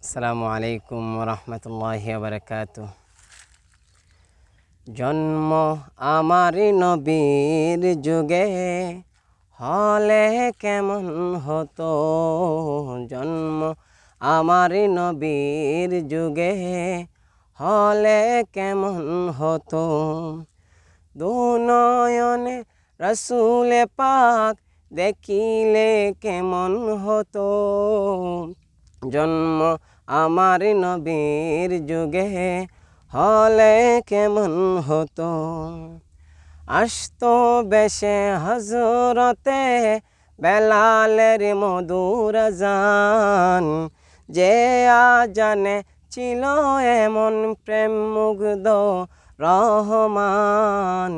আসসালামু আলাইকুম রহমতুল্লাহি বারাকাতু। জন্ম আমার নবীর যুগে হলে কেমন হতো, জন্ম আমার নবীর যুগে হলে কেমন হতো। দুনয়নে রসুল পাক দেখিলে কেমন হতো, জন্ম আমার নবীর যুগে হলে কেমন হতো। আসতো বেশে হজরতে বেলালের মধুর আযান, যে আজানে ছিল এমন প্রেম মুগ্ধ রহমান।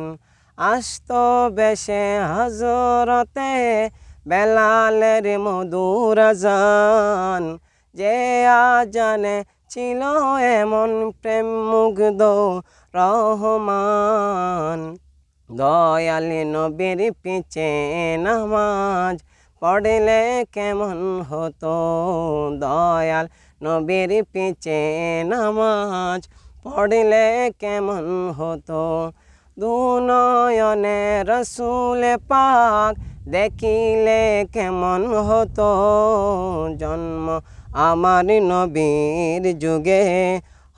আসতো বেশে হজরতে বেলালের মধুর আযান, যে আজানে ছিল এমন প্রেম মুগ্ধ রহমান। দয়াল নবীর পিছে নামাজ পড়লে কেমন হতো, দয়াল নবীর পিছে নামাজ পড়লে কেমন হতো। দুনয়নে রসুল পাক দেখিলে কেমন হতো, জন্ম আমার নবীর যুগে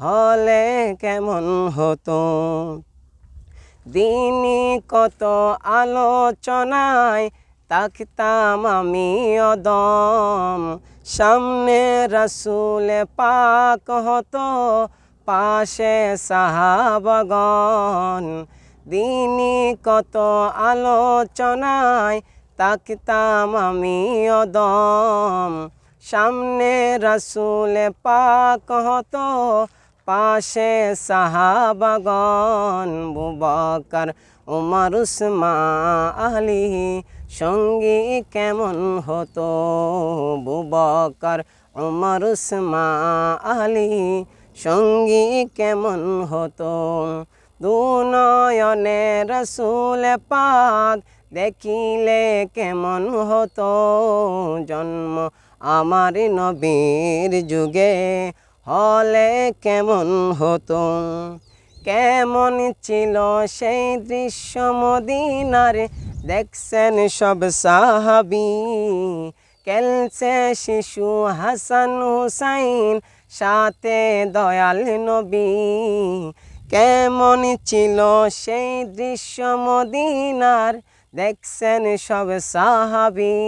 হলে কেমন হতো। দিনই কত আলোচনায় থাকতাম আমি অদম, সামনে রসুল পাক হতো পাশে সাহাবাগণ। দিনই কত আলোচনায় থাকতাম আমি অদম, সামনে রসুল পাক হতো পাশে সাহাবাগণ। আবু বকর ওমর উসমান আলী সঙ্গী কেমন হতো, আবু বকর ওমর উসমান আলী সঙ্গী কেমন হতো। দুনয়নে রসুল পাক দেখিলে কেমন হতো, জন্ম আমার নবীর যুগে হলে কেমন হতো। কেমন ছিল সেই দৃশ্য মদিনার দেখছেন সব সাহাবী, খেলছে শিশু হাসান হুসাইন সাথে দয়াল নবী। কেমন ছিল সেই দৃশ্য মদিনার দেখছেন সব সাহাবী,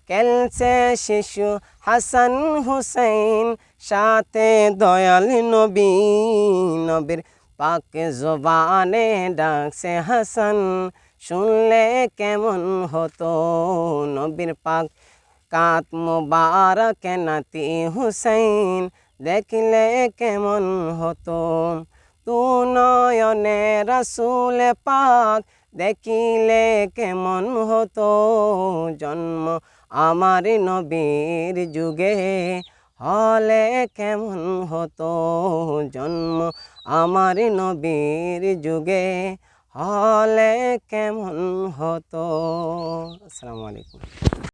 খেলছে শিশু হাসান হুসাইন সাথে দয়াল নবী। নবীর পাক জবানে ডাকছে হাসান, শুনলে কেমন হতো, নবীর পাক কাত মুবারক নাতি হুসাইন দেখলে কেমন হতো। দুনয়নে রসুল পাক দেখিলে কেমন হতো, জন্ম আমার নবীর যুগে হলে কেমন হতো, জন্ম আমার নবীর যুগে হলে কেমন হতো। আসসালামু আলাইকুম।